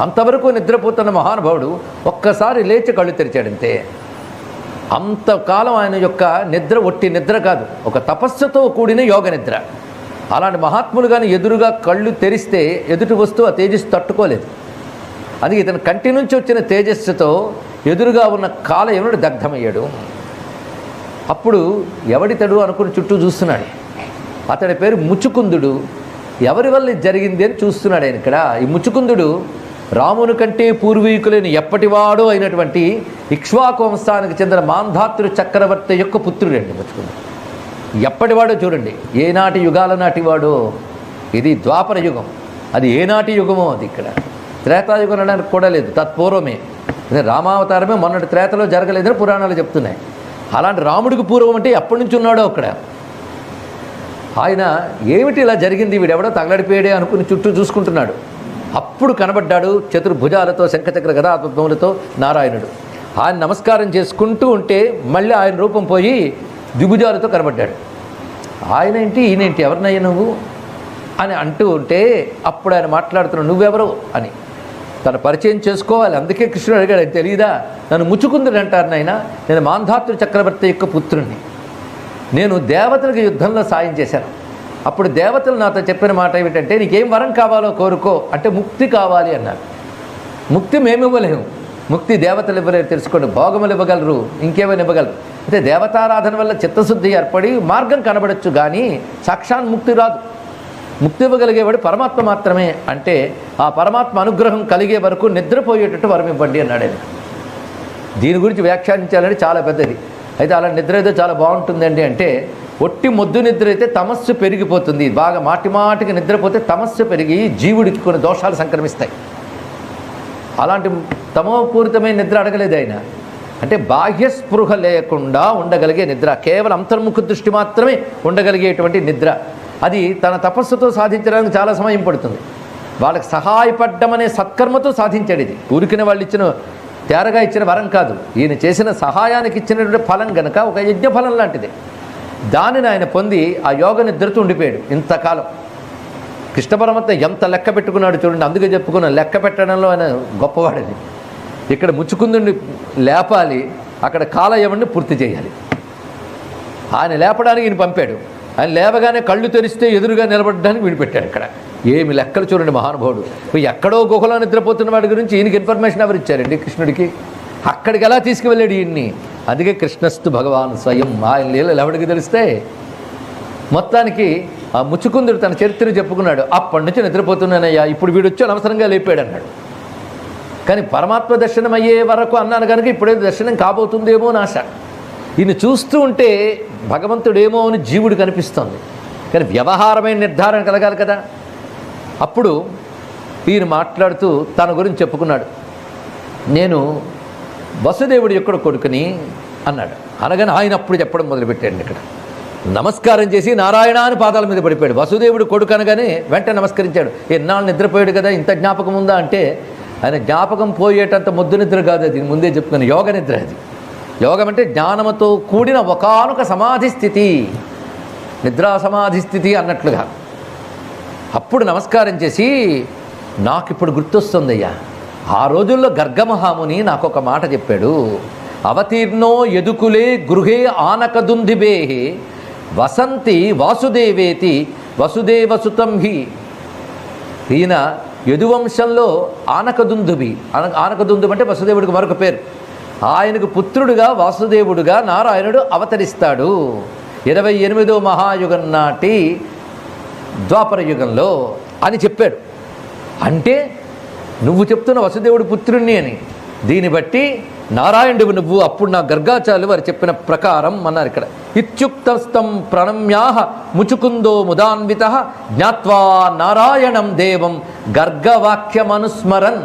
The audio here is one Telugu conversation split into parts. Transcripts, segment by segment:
అంతవరకు నిద్రపోతున్న మహానుభావుడు ఒక్కసారి లేచి కళ్ళు తెరిచాడంతే. అంతకాలం ఆయన యొక్క నిద్ర ఒట్టి నిద్ర కాదు, ఒక తపస్సుతో కూడిన యోగ నిద్ర. అలాంటి మహాత్ములు కానీ ఎదురుగా కళ్ళు తెరిస్తే ఎదుటి వస్తువు ఆ తేజస్సు తట్టుకోలేదు. అందుకే ఇతను కంటి నుంచి వచ్చిన తేజస్సుతో ఎదురుగా ఉన్న కాలయమునుడు దగ్ధమయ్యాడు. అప్పుడు ఎవడితడు అనుకుని చుట్టూ చూస్తున్నాడు. అతడి పేరు ముచుకుందుడు. ఎవరి వల్ల ఇది జరిగింది అని చూస్తున్నాడు ఆయన. ఇక్కడ ఈ ముచుకుందుడు రాముని కంటే పూర్వీకులైన ఎప్పటివాడో అయినటువంటి ఇక్ష్వాకు వంశానికి చెందిన మాంధాతృ చక్రవర్తి యొక్క పుత్రుడండి ముచుకుందుడు. ఎప్పటివాడో చూడండి, ఏనాటి యుగాల నాటివాడో. ఇది ద్వాపర యుగం, అది ఏనాటి యుగమో అది. ఇక్కడ త్రేతాయుగం అనడానికి కూడా లేదు, తత్పూర్వమే. రామావతారమే మొన్నటి త్రేతలో జరగలేదని పురాణాలు చెప్తున్నాయి. అలాంటి రాముడికి పూర్వం అంటే ఎప్పటి నుంచి ఉన్నాడో అక్కడ. ఆయన ఏమిటి ఇలా జరిగింది, వీడెవడో తగలడిపోయాడే అనుకుని చుట్టూ చూసుకుంటున్నాడు. అప్పుడు కనబడ్డాడు చతుర్భుజాలతో శంఖచక్ర గదాపద్మములతో నారాయణుడు. ఆయన నమస్కారం చేసుకుంటూ ఉంటే మళ్ళీ ఆయన రూపం పోయి ద్విభుజాలతో కనబడ్డాడు. ఆయన ఏంటి ఈయనేంటి ఎవరినయ్యా నువ్వు అని అంటూ ఉంటే అప్పుడు ఆయన మాట్లాడుతున్నాడు, నువ్వెవరు అని తన పరిచయం చేసుకోవాలి. అందుకే కృష్ణుడు అడిగాడు, ఆయన తెలియదా, నన్ను ముచుకుందుడు అంటారు నాయన, నేను మాంధాతృ చక్రవర్తి యొక్క పుత్రుణ్ణి. నేను దేవతలకు యుద్ధంలో సాయం చేశాను. అప్పుడు దేవతలు నాతో చెప్పిన మాట ఏమిటంటే, నీకేం వరం కావాలో కోరుకో అంటే ముక్తి కావాలి అన్నారు. ముక్తి మేము ఇవ్వలేము, ముక్తి దేవతలు ఇవ్వలేరు, తెలుసుకోండి. భోగములు ఇవ్వగలరు, ఇంకేమైనా ఇవ్వగలరు. అంటే దేవతారాధన వల్ల చిత్తశుద్ధి ఏర్పడి మార్గం కనబడచ్చు, కానీ సాక్షాత్ ముక్తి రాదు. ముక్తి ఇవ్వగలిగేవాడు పరమాత్మ మాత్రమే. అంటే ఆ పరమాత్మ అనుగ్రహం కలిగే వరకు నిద్రపోయేటట్టు వరం ఇవ్వండి అన్నాడు ఆయన. దీని గురించి వ్యాఖ్యానించాలని చాలా పెద్దది. అయితే అలా నిద్ర ఏదో చాలా బాగుంటుందండి అంటే, ఒట్టి మొద్దు నిద్ర అయితే తమస్సు పెరిగిపోతుంది. బాగా మాటిమాటికి నిద్రపోతే తమస్సు పెరిగి జీవుడికి కొన్ని దోషాలు సంక్రమిస్తాయి. అలాంటి తమోపూరితమైన నిద్ర అడగలేదు ఆయన. అంటే బాహ్య స్పృహ లేకుండా ఉండగలిగే నిద్ర, కేవలం అంతర్ముఖ దృష్టి మాత్రమే ఉండగలిగేటువంటి నిద్ర. అది తన తపస్సుతో సాధించడానికి చాలా సమయం పడుతుంది. వాళ్ళకి సహాయపడ్డం అనే సత్కర్మతో సాధించాడు. ఇది ఊరికిన వాళ్ళు ఇచ్చిన తేరగా ఇచ్చిన వరం కాదు, ఈయన చేసిన సహాయానికి ఇచ్చినటువంటి ఫలం గనక ఒక యజ్ఞ ఫలం లాంటిది. దానిని ఆయన పొంది ఆ యోగ నిద్రతో ఉండిపోయాడు ఇంతకాలం. కృష్ణ పరమాత్మ ఎంత లెక్క పెట్టుకున్నాడు చూడండి. అందుకే చెప్పుకున్న లెక్క పెట్టడంలో ఆయన గొప్పవాడని. ఇక్కడ ముచ్చుకుందుని లేపాలి, అక్కడ కాలయవన్ని పూర్తి చేయాలి. ఆయన లేపడానికి ఈయన పంపాడు. ఆయన లేవగానే కళ్ళు తెరిస్తే ఎదురుగా నిలబడడానికి విడిపెట్టాడు. ఇక్కడ ఏమి లెక్కలు చూడండి మహానుభావుడు. ఎక్కడో గుహలో నిద్రపోతున్న వాడి గురించి ఈయనకి ఇన్ఫర్మేషన్ ఎవరు ఇచ్చారండి? కృష్ణుడికి. అక్కడికి ఎలా తీసుకువెళ్ళాడు ఈయన్ని? అందుకే కృష్ణస్తు భగవాన్ స్వయం. ఆయన లీలలు ఎవడికి తెలిస్తే. మొత్తానికి ఆ ముచ్చుకుందుడు తన చరిత్రను చెప్పుకున్నాడు. అప్పటి నుంచి నిద్రపోతున్నానయ్యా, ఇప్పుడు వీడు వచ్చి అనవసరంగా లేపాడు అన్నాడు. కానీ పరమాత్మ దర్శనం అయ్యే వరకు అన్నాను కనుక ఇప్పుడేదో దర్శనం కాబోతుందేమో అని ఆశ. ఈయన చూస్తూ ఉంటే భగవంతుడేమో అని జీవుడు కనిపిస్తుంది, కానీ వ్యవహారమైన నిర్ధారణ కలగాలి కదా. అప్పుడు ఈయన మాట్లాడుతూ తన గురించి చెప్పుకున్నాడు. నేను వసుదేవుడి యొక్క కొడుకుని అన్నాడు. అనగానే ఆయన అప్పుడు చెప్పడం మొదలుపెట్టాడు. ఇక్కడ నమస్కారం చేసి నారాయణ అని పాదాల మీద పడిపోయాడు. వసుదేవుడు కొడుకు అనగానే వెంటనే నమస్కరించాడు. ఎన్నాళ్ళు నిద్రపోయాడు కదా, ఇంత జ్ఞాపకం ఉందా అంటే ఆయన జ్ఞాపకం పోయేటంత మొద్దు నిద్ర కాదు అది, ముందే చెప్పుకున్నాను, యోగ నిద్ర అది. యోగం అంటే జ్ఞానముతో కూడిన ఒకానొక సమాధి స్థితి, నిద్రా సమాధి స్థితి అన్నట్లుగా. అప్పుడు నమస్కారం చేసి నాకు ఇప్పుడు గుర్తొస్తుందయ్యా, ఆ రోజుల్లో గర్గమహాముని నాకు ఒక మాట చెప్పాడు. అవతీర్ణో యదుకులే గృహే ఆనకదుందిబే వసంతి వాసుదేవేతి వసుదేవసుతం హి. ఈయన యదువంశంలో ఆనకదుందుబి, ఆనకదుందుబి అంటే వసుదేవుడికి మరొక పేరు. ఆయనకు పుత్రుడుగా వాసుదేవుడుగా నారాయణుడు అవతరిస్తాడు 28వ మహాయుగం నాటి ద్వాపర యుగంలో అని చెప్పాడు. అంటే నువ్వు చెప్తున్న వసుదేవుడు పుత్రుణ్ణి అని, దీన్ని బట్టి నారాయణుడు నువ్వు. అప్పుడు నా గర్గాచార్యులు వారు చెప్పిన ప్రకారం అన్నారు. ఇక్కడ ఇత్యుక్తస్తం ప్రణమ్యాహ ముచుకుందో ముదాన్విత జ్ఞాత్వా నారాయణం దేవం గర్గవాక్యమనుస్మరన్.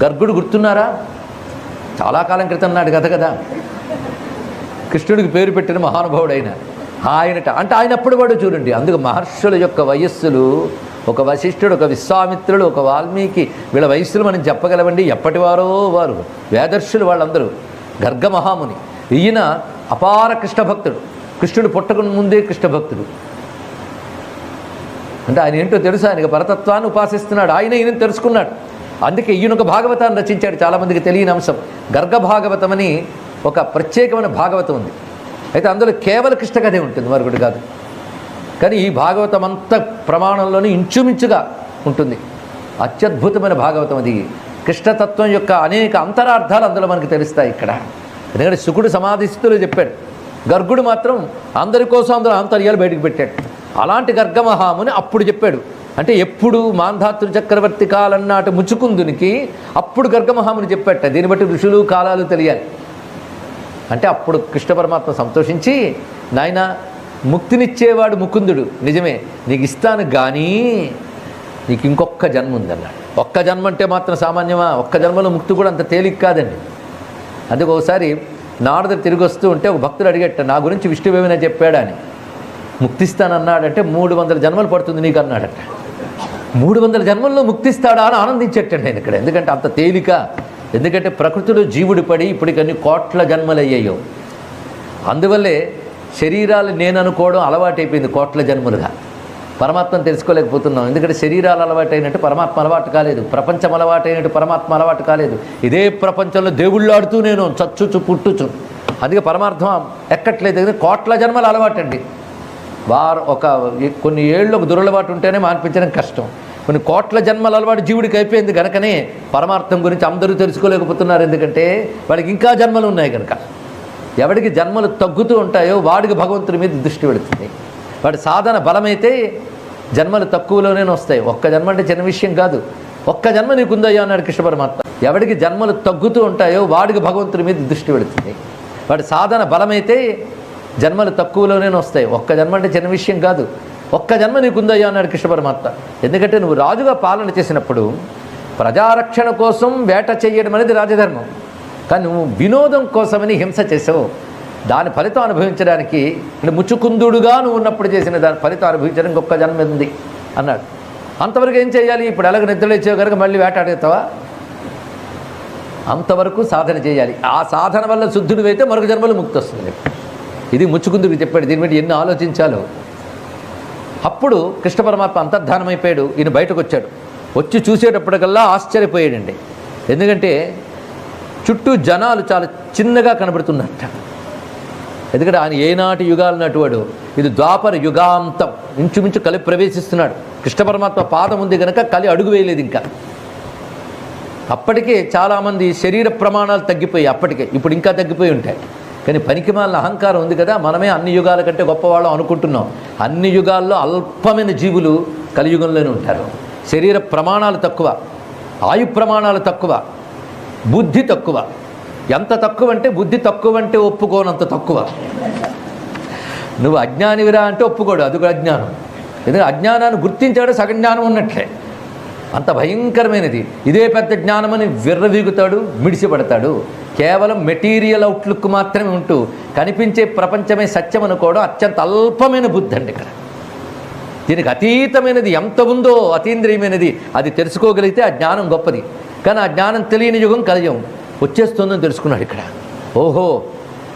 గర్గుడు గుర్తున్నారా? చాలా కాలం క్రితం నాడు కథ కదా. కృష్ణుడికి పేరు పెట్టిన మహానుభావుడైన ఆయనట. అంటే ఆయన అప్పుడు వాడు చూడండి. అందుకు మహర్షుల యొక్క వయస్సులు, ఒక వశిష్ఠుడు, ఒక విశ్వామిత్రుడు, ఒక వాల్మీకి, వీళ్ళ వయస్సులు మనం చెప్పగలవండి. ఎప్పటివారో వారు వేదర్శులు వాళ్ళందరూ. గర్గ మహాముని ఈయన అపార కృష్ణ భక్తుడు. కృష్ణుడు పుట్టక ముందే కృష్ణ భక్తుడు. అంటే ఆయన ఏంటో తెలుసు, ఆయనకి పరతత్వాన్ని ఉపాసిస్తున్నాడు. ఆయన ఈయన తెలుసుకున్నాడు. అందుకే ఈయన ఒక భాగవతాన్ని రచించాడు. చాలామందికి తెలియని అంశం, గర్గ భాగవతం అని ఒక ప్రత్యేకమైన భాగవతం ఉంది. అయితే అందులో కేవల కృష్ణ కథే ఉంటుంది, మరొకటి కాదు. కానీ ఈ భాగవతం అంత ప్రమాణంలోనే ఇంచుమించుగా ఉంటుంది. అత్యద్భుతమైన భాగవతం అది. కృష్ణతత్వం యొక్క అనేక అంతరార్థాలు అందులో మనకు తెలుస్తాయి ఇక్కడ. ఎందుకంటే శుకుడు సమాధి స్థితిలో చెప్పాడు, గర్గుడు మాత్రం అందరి కోసం అందరూ ఆంతర్యాలు బయటకు పెట్టాడు. అలాంటి గర్గమహాముని అప్పుడు చెప్పాడు. అంటే ఎప్పుడు మాంధాతృ చక్రవర్తి కాలన్నాటి ముచుకుందునికి అప్పుడు గర్గమహాముని చెప్పాట. దీన్ని బట్టి ఋషులు కాలాలు తెలియాలి. అంటే అప్పుడు కృష్ణ పరమాత్మ సంతోషించి, నాయన ముక్తినిచ్చేవాడు ముకుందుడు నిజమే, నీకు ఇస్తాను కానీ నీకు ఇంకొక జన్మ ఉందన్నాడు. ఒక్క జన్మ అంటే మాత్రం సామాన్యమా? ఒక్క జన్మలో ముక్తి కూడా అంత తేలిక కాదండి. అందుకు ఒకసారి నారదుడు తిరిగి వస్తూ ఉంటే ఒక భక్తుడు అడిగట్ట, నా గురించి విష్ణువు ఏమైనా చెప్పాడా అని. ముక్తిస్తానన్నాడంటే 300 జన్మలు పడుతుంది నీకు అన్నాడట. 300 జన్మల్లో ముక్తిస్తాడా అని ఆనందించేటండి నేను ఇక్కడ. ఎందుకంటే అంత తేలిక. ఎందుకంటే ప్రకృతిలో జీవుడు పడి ఇప్పటికన్నీ కోట్ల జన్మలు అయ్యాయో. అందువల్లే శరీరాలు నేను అనుకోవడం అలవాటైపోయింది కోట్ల జన్మలుగా. పరమాత్మను తెలుసుకోలేకపోతున్నాం. ఎందుకంటే శరీరాలు అలవాటైనట్టు పరమాత్మ అలవాటు కాలేదు, ప్రపంచం అలవాటైనట్టు పరమాత్మ అలవాటు కాలేదు. ఇదే ప్రపంచంలో దేవుళ్ళు ఆడుతూ నేను చచ్చుచు పుట్టుచు, అందుకే పరమార్థం ఎక్కట్లేదు. కోట్ల జన్మలు అలవాటండి. కొన్ని ఏళ్ళు ఒక దురలవాటు ఉంటేనే మాన్పించడం కష్టం. కొన్ని కోట్ల జన్మల అలవాటు జీవుడికి అయిపోయింది కనుకనే పరమార్థం గురించి అందరూ తెలుసుకోలేకపోతున్నారు. ఎందుకంటే వాడికి ఇంకా జన్మలు ఉన్నాయి కనుక. ఎవడికి జన్మలు తగ్గుతూ ఉంటాయో వాడికి భగవంతుడి మీద దృష్టి పెడుతుంది. వాడి సాధన బలమైతే జన్మలు తక్కువలోనే వస్తాయి. ఒక్క జన్మ అంటే చిన్న విషయం కాదు. ఒక్క జన్మ నీకుందయ్యా అన్నాడు కృష్ణ పరమాత్మ. ఎవడికి జన్మలు తగ్గుతూ ఉంటాయో వాడికి భగవంతుడి మీద దృష్టి పెడుతుంది. వాడి సాధన బలమైతే జన్మలు తక్కువలోనే వస్తాయి. ఒక్క జన్మ అంటే చిన్న విషయం కాదు. ఒక్క జన్మ నీకుందయ్యా అన్నాడు కృష్ణ పరమాత్మ. ఎందుకంటే నువ్వు రాజుగా పాలన చేసినప్పుడు ప్రజారక్షణ కోసం వేట చేయడం అనేది రాజధర్మం. కానీ నువ్వు వినోదం కోసమని హింస చేసావు. దాని ఫలితం అనుభవించడానికి అంటే ముచ్చుకుందుడుగా నువ్వు ఉన్నప్పుడు చేసిన దాని ఫలితం అనుభవించడానికి ఒక్క జన్మ ఉంది అన్నాడు. అంతవరకు ఏం చేయాలి? ఇప్పుడు ఎలాగ నిద్రలేచావు కనుక మళ్ళీ వేటాడేస్తావా? అంతవరకు సాధన చేయాలి. ఆ సాధన వల్ల శుద్ధుడివైతే మరొక జన్మలో ముక్తి వస్తుంది. ఇది ముచ్చుకుందుడికి చెప్పాడు. దీని మీద ఎన్ని ఆలోచించాలో. అప్పుడు కృష్ణ పరమాత్మ అంతర్ధానమైపోయాడు. ఈయన బయటకు వచ్చాడు. వచ్చి చూసేటప్పటికల్లా ఆశ్చర్యపోయాడండి. ఎందుకంటే చుట్టూ జనాలు చాలా చిన్నగా కనబడుతున్నట్ట. ఎందుకంటే ఆయన ఏనాటి యుగాలు నటువాడు. ఇది ద్వాపర యుగాంతం, ఇంచుమించు కలి ప్రవేశిస్తున్నాడు. కృష్ణ పరమాత్మ పాదం ఉంది కనుక కలి అడుగు వేయలేదు ఇంకా. అప్పటికే చాలామంది శరీర ప్రమాణాలు తగ్గిపోయి అప్పటికే, ఇప్పుడు ఇంకా తగ్గిపోయి ఉంటాయి. కానీ పనికిమాలిన అహంకారం ఉంది కదా, మనమే అన్ని యుగాల కంటే గొప్పవాళ్ళం అనుకుంటున్నాం. అన్ని యుగాల్లో అల్పమైన జీవులు కలియుగంలోనే ఉంటారు. శరీర ప్రమాణాలు తక్కువ, ఆయు ప్రమాణాలు తక్కువ, బుద్ధి తక్కువ. ఎంత తక్కువ అంటే బుద్ధి తక్కువ అంటే ఒప్పుకోనంత తక్కువ. నువ్వు అజ్ఞానివిరా అంటే ఒప్పుకోడు, అది కూడా అజ్ఞానం. ఎందుకంటే అజ్ఞానాన్ని గుర్తించాడు సగం జ్ఞానం ఉన్నట్లే. అంత భయంకరమైనది. ఇదే పెద్ద జ్ఞానమని విర్రవీగుతాడు, మిడిసిపడతాడు. కేవలం మెటీరియల్ అవుట్లుక్ మాత్రమే ఉంటూ కనిపించే ప్రపంచమే సత్యం అనుకోవడం అత్యంత అల్పమైన బుద్ధి అండి ఇక్కడ. దీనికి అతీతమైనది ఎంత ఉందో, అతీంద్రియమైనది, అది తెలుసుకోగలిగితే ఆ జ్ఞానం గొప్పది. కానీ ఆ జ్ఞానం తెలియని యుగం కలియుగం వచ్చేస్తుందని తెలుసుకున్నాడు ఇక్కడ. ఓహో,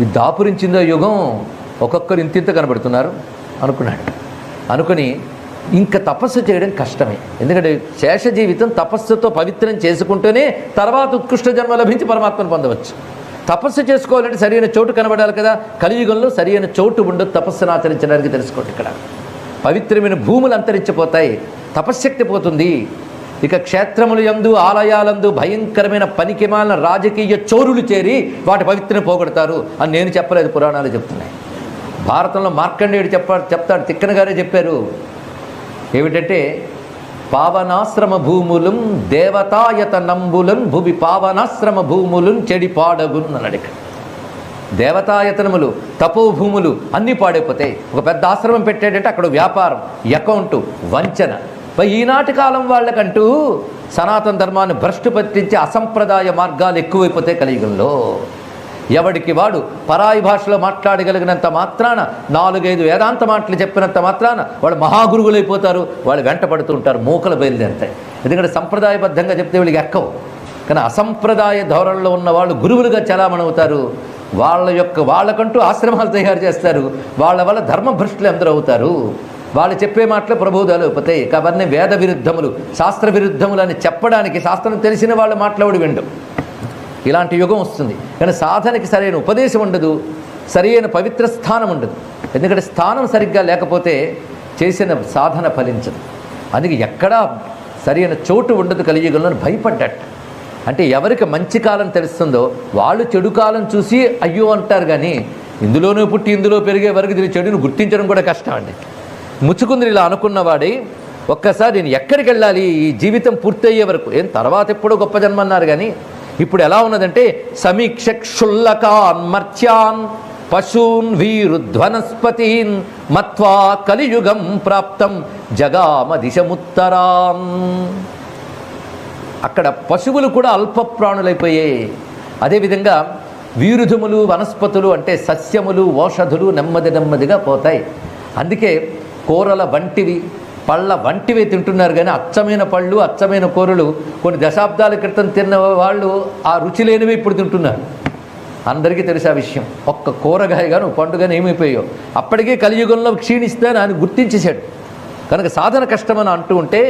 ఇది దాపురించిందో యుగం, ఒక్కొక్కరు ఇంతింత కనబడుతున్నారు అనుకున్నాడు. అనుకుని ఇంకా తపస్సు చేయడం కష్టమే. ఎందుకంటే శేష జీవితం తపస్సుతో పవిత్రం చేసుకుంటూనే తర్వాత ఉత్కృష్ట జన్మ లభించి పరమాత్మను పొందవచ్చు. తపస్సు చేసుకోవాలంటే సరైన చోటు కనబడాలి కదా. కలియుగంలో సరైన చోటు ఉండదు తపస్సును ఆచరించడానికి. తెలుసుకోండి, ఇక్కడ పవిత్రమైన భూములు అంతరించిపోతాయి, తపశ్శక్తి పోతుంది. ఇక క్షేత్రములు యందు ఆలయాలందు భయంకరమైన పనికిమాలిన రాజకీయ చోరులు చేరి వాటి పవిత్రను పోగొడతారు అని నేను చెప్పలేదు, పురాణాలు చెప్తున్నాయి. భారతంలో మార్కండేయుడు చెప్తాడు, తిక్కన గారే చెప్పారు. ఏమిటంటే పావనాశ్రమ భూములం దేవతాయత నంబులం భువి పావనాశ్రమ భూములం చెడి పాడగున్ అన్నాడు. ఇక్కడ దేవతాయతనములు, తపోభూములు అన్నీ పాడైపోతాయి. ఒక పెద్ద ఆశ్రమం పెట్టాడంటే అక్కడ వ్యాపారం, అకౌంటు, వంచన. ఈనాటి కాలం వాళ్ళకంటూ సనాతన ధర్మాన్ని భ్రష్టు పట్టించి అసంప్రదాయ మార్గాలు ఎక్కువైపోతాయి కలియుగంలో. ఎవడికి వాడు పరాయి భాషలో మాట్లాడగలిగినంత మాత్రాన, 4-5 వేదాంత మాటలు చెప్పినంత మాత్రాన వాళ్ళు మహాగురువులైపోతారు. వాళ్ళు వెంట పడుతూ ఉంటారు, మూకలు బయలుదేరుతాయి. ఎందుకంటే సంప్రదాయబద్ధంగా చెప్తే వీళ్ళకి ఎక్కవు. కానీ అసంప్రదాయ ధోరణిలో ఉన్న వాళ్ళు గురువులుగా చలామణవుతారు. వాళ్ళకంటూ ఆశ్రమాలు తయారు చేస్తారు. వాళ్ళ వల్ల ధర్మభ్రష్టులు ఎందరూ అవుతారు. వాళ్ళు చెప్పే మాటలు ప్రబోధాలు అయిపోతాయి. అవన్నీ వేద విరుద్ధములు, శాస్త్ర విరుద్ధములు అని చెప్పడానికి శాస్త్రం తెలిసిన వాళ్ళు మాట్లాడి విండు. ఇలాంటి యుగం వస్తుంది. కానీ సాధనకి సరైన ఉపదేశం ఉండదు, సరైన పవిత్ర స్థానం ఉండదు. ఎందుకంటే స్థానం సరిగ్గా లేకపోతే చేసిన సాధన ఫలించదు. అందుకే ఎక్కడా సరైన చోటు ఉండదు కలియుగంలో భయపడ్డట్టు. అంటే ఎవరికి మంచి కాలం తెలుస్తుందో వాళ్ళు చెడు కాలం చూసి అయ్యో అంటారు. కానీ ఇందులోనే పుట్టి ఇందులో పెరిగే వరకు దీని చెడును గుర్తించడం కూడా కష్టం అండి. ముచ్చుకుంది ఇలా అనుకున్నవాడి ఒక్కసారి నేను ఎక్కడికి వెళ్ళాలి ఈ జీవితం పూర్తయ్యే వరకు, ఏం తర్వాత ఎప్పుడో గొప్ప జన్మ అన్నారు. కానీ ఇప్పుడు ఎలా ఉన్నదంటే సమీక్ష క్షుల్లకాన్ మర్త్యాన్ పశూన్ వీరుధ్వనస్పతీన్ మత్వా కలియుగం ప్రాప్తం జగామ దిశముత్తరాం. అక్కడ పశువులు కూడా అల్ప ప్రాణులైపోయాయి. అదేవిధంగా వీరుధములు వనస్పతులు అంటే సస్యములు ఓషధులు నెమ్మది నెమ్మదిగా పోతాయి. అందుకే కూరల వంటివి పళ్ళ వంటివే తింటున్నారు. కానీ అచ్చమైన పళ్ళు అచ్చమైన కూరలు కొన్ని దశాబ్దాల క్రితం తిన్న వాళ్ళు ఆ రుచి లేనివి ఇప్పుడు తింటున్నారు. అందరికీ తెలిసి ఆ విషయం. ఒక్క కూరగాయగాను పండుగను ఏమైపోయాయో అప్పటికే కలియుగంలో క్షీణిస్తానని ఆయన గుర్తించేశాడు. కనుక సాధన కష్టమని అంటూ ఉంటే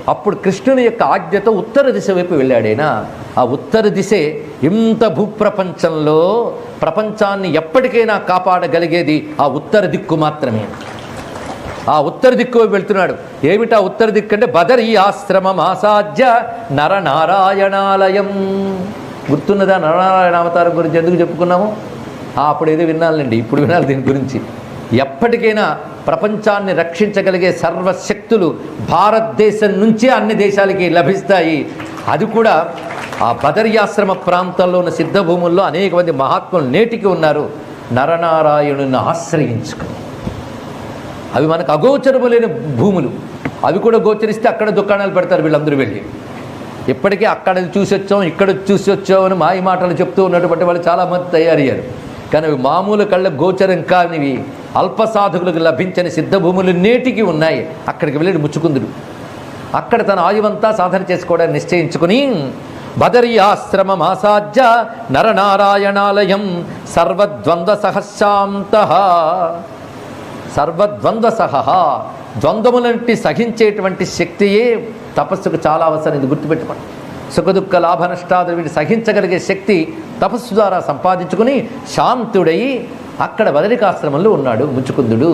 అప్పుడు కృష్ణుని యొక్క ఆజ్ఞతో ఉత్తర దిశ వైపు వెళ్ళాడైనా. ఆ ఉత్తర దిశే ఇంత భూప్రపంచంలో ప్రపంచాన్ని ఎప్పటికైనా కాపాడగలిగేది ఆ ఉత్తర దిక్కు మాత్రమే. ఆ ఉత్తర దిక్కు వెళ్తున్నాడు. ఏమిటా ఉత్తర దిక్కు అంటే బదరీ ఆశ్రమం ఆసాధ్య నరనారాయణాలయం. గుర్తున్నదా నరనారాయణ అవతారం గురించి ఎందుకు చెప్పుకున్నాము? అప్పుడు ఏదో వినాలండి, ఇప్పుడు వినాలి దీని గురించి. ఎప్పటికైనా ప్రపంచాన్ని రక్షించగలిగే సర్వశక్తులు భారతదేశం నుంచే అన్ని దేశాలకి లభిస్తాయి. అది కూడా ఆ బదర్యాశ్రమ ప్రాంతంలో ఉన్న సిద్ధభూముల్లో అనేక మంది మహాత్ములు నేటికి ఉన్నారు నరనారాయణుని ఆశ్రయించుకుని. అవి మనకు అగోచరములైన భూములు. అవి కూడా గోచరిస్తే అక్కడ దుకాణాలు పెడతారు వీళ్ళందరూ వెళ్ళి. ఇప్పటికే అక్కడ చూసి వచ్చాం ఇక్కడ చూసి వచ్చామని మాయ మాటలు చెప్తూ ఉన్నటువంటి వాళ్ళు చాలామంది తయారయ్యారు. కానీ అవి మామూలు కళ్ళ గోచరం కానివి అల్ప సాధకులకు లభించని సిద్ధభూములు నేటికి ఉన్నాయి. అక్కడికి వెళ్ళి ముచ్చుకుందుడు అక్కడ తన ఆయువంతా సాధన చేసుకోవడానికి నిశ్చయించుకుని బదర్యాశ్రమం ఆసాధ్య నరనారాయణాలయం సర్వద్వంద్వ సహశాంత. సర్వద్వంద్వ సహ ద్వంద్వములంటి సహించేటువంటి శక్తియే తపస్సుకు చాలా అవసరం. ఇది గుర్తుపెట్టుకోండి. సుఖదుఖ లాభ నష్టాదులు వీటిని సహించగలిగే శక్తి తపస్సు ద్వారా సంపాదించుకుని శాంతుడై అక్కడ బదరికాశ్రమంలో ఉన్నాడు ముచ్చుకుందుడు.